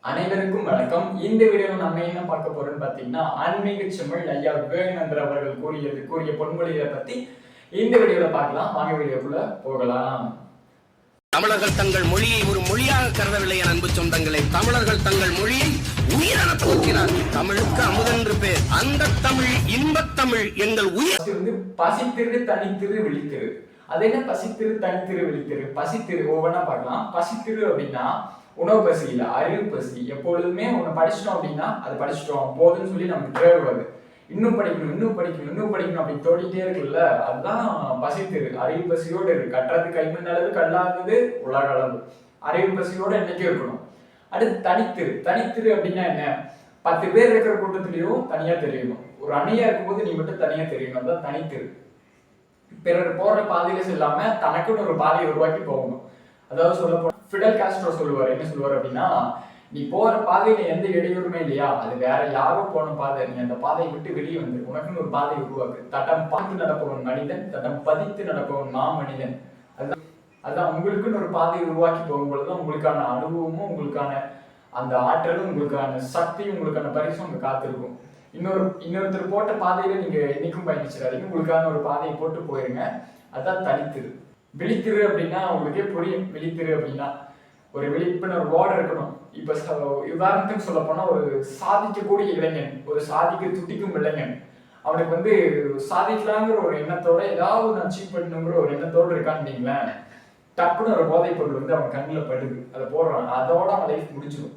அனைவருக்கும் வணக்கம். இந்த வீடியோவில் நம்ம என்ன பார்க்க போறோம்னு பார்த்தீங்கன்னா, ஆன்மீக செம்மல் ஐயா விவேகானந்தர் அவர்கள் கூறிய பொன்மொழிகளை பத்தி இந்த வீடியோவில் பார்க்கலாம். வாங்க வீடியோக்குள்ள போகலாம். தமிழர்கள் தங்கள் மொழியை ஒரு மொழியாக கருதவில்லை என அன்பு சொந்தங்களை, தமிழர்கள் தங்கள் மொழியை உயிரென போக்கிறார்கள். தமிழுக்கு அமுதென்று பேர். அந்த தமிழ் இன்பத்தமிழ் எங்கள் உயிர். வந்து பசித்திரு தனித்திரு விழித்திரு. அது என்ன பசித்திரு தனித்திரு விழித்திரு? பசித்திரு ஒவ்வொன்றா பார்க்கலாம். பசித்திரு அப்படின்னா உணவு பசி இல்ல, அறிவு பசி. எப்பொழுதுமே ஒண்ணு படிச்சிட்டோம் அப்படின்னா அது படிச்சிட்டோம் போதுன்னு சொல்லி நமக்கு தேவைப்படுது. இன்னும் படிக்கணும் அப்படி தோடிட்டே இருக்குல்ல, அதுதான் பசித்திரு. அறிவு பசியோடு இருக்கு. கட்டுறது கைமண் அளவு கல்லாதது உலக அளவு. அறிவு பசியோட என்னைக்கும் இருக்கணும். அடுத்து தனித்திரு. தனித்திரு அப்படின்னா என்ன? 10 பேர் இருக்கிற கூட்டத்திலயும் தனியா தெரியணும். ஒரு அணியா இருக்கும்போது நீ மட்டும் தனியா தெரியணும். அதுதான் தனித்திரு. பிறர் போற பாதையில செல்லாம தனக்குன்னு ஒரு பாதையை உருவாக்கி போகணும். அதாவது சொல்ல போனா ஃபிடல் காஸ்ட்ரோ சொல்லுவார். என்ன சொல்லுவார் அப்படின்னா, நீ போற பாதையில எந்த இடையூறுமே இல்லையா, அது வேற யாரோ போன பாதை, நீ அந்த பாதையை விட்டு வெளியே வந்து உனக்குன்னு ஒரு பாதையை உருவாக்கு. தடம் பார்த்து நடப்பவன் மனிதன், தடம் பதித்து நடப்பவன் மாமனிதன். அதுதான் உங்களுக்குன்னு ஒரு பாதையை உருவாக்கி போகும்பொழுதுதான் உங்களுக்கான அனுபவமும், உங்களுக்கான அந்த ஆற்றலும், உங்களுக்கான சக்தியும், உங்களுக்கான பரிசும் அங்க காத்திருக்கும். இன்னொருத்தர் போட்ட பாதையில நீங்க என்னைக்கும் பயணிச்சிடாதீங்க. உங்களுக்கான ஒரு பாதையை போட்டு போயிருங்க. அதுதான் தனித்திரு. விழித்திரு அப்படின்னா உங்களுக்கே புரியும். விழித்திரு அப்படின்னா ஒரு விழிப்புணர்வோட இருக்கணும். இப்ப உதாரணத்துக்கு சொல்ல போனா, ஒரு சாதிக்கக்கூடிய இளைஞன், ஒரு சாதிக்க துடிக்கும் இளைஞன், அவனுக்கு வந்து சாதிக்கலாங்கிற ஒரு எண்ணத்தோட, ஏதாவது ஒன்று அச்சீவ் பண்ணணுங்கிற ஒரு எண்ணத்தோடு இருக்கான்னு டக்குன்னு ஒரு போதைப் பொருள் வந்து அவன் கண்ணில் படுது, அதை போடுறான், அதோட அவன் லைஃப் முடிச்சிடும்.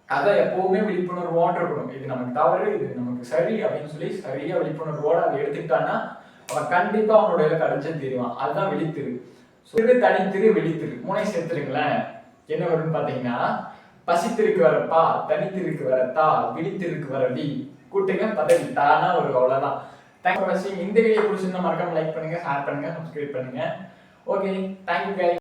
அதை எப்பவுமே விழிப்புணர்வோட இருக்கணும். இது நமக்கு தவறு, இது நமக்கு சரி அப்படின்னு சொல்லி சரியா விழிப்புணர்வோட அதை எடுத்துக்கிட்டான்னா அவன் கண்டிப்பா அவனோட இலக்கு அடைஞ்சே தீருவான். அதுதான் விழித்திரு. சிறு தனித்திரு விழித்திரு மூணை சேர்த்துருங்களேன். என்ன வரும்னு பாத்தீங்கன்னா, பசித்திருக்கு வரப்பா, தனித்திருக்கு வரத்தா, விழித்திருக்கு வரவி, கூட்டுங்க பதவி தானா ஒரு. அவ்வளவுதான். தேங்க்ஸ் ஃபார் வாட்சிங். இந்த வீடியோ பிடிச்சிருந்தா மறக்காம லைக் பண்ணுங்க, ஷேர் பண்ணுங்க, சப்ஸ்கிரைப் பண்ணுங்க. Okay, thank you guys.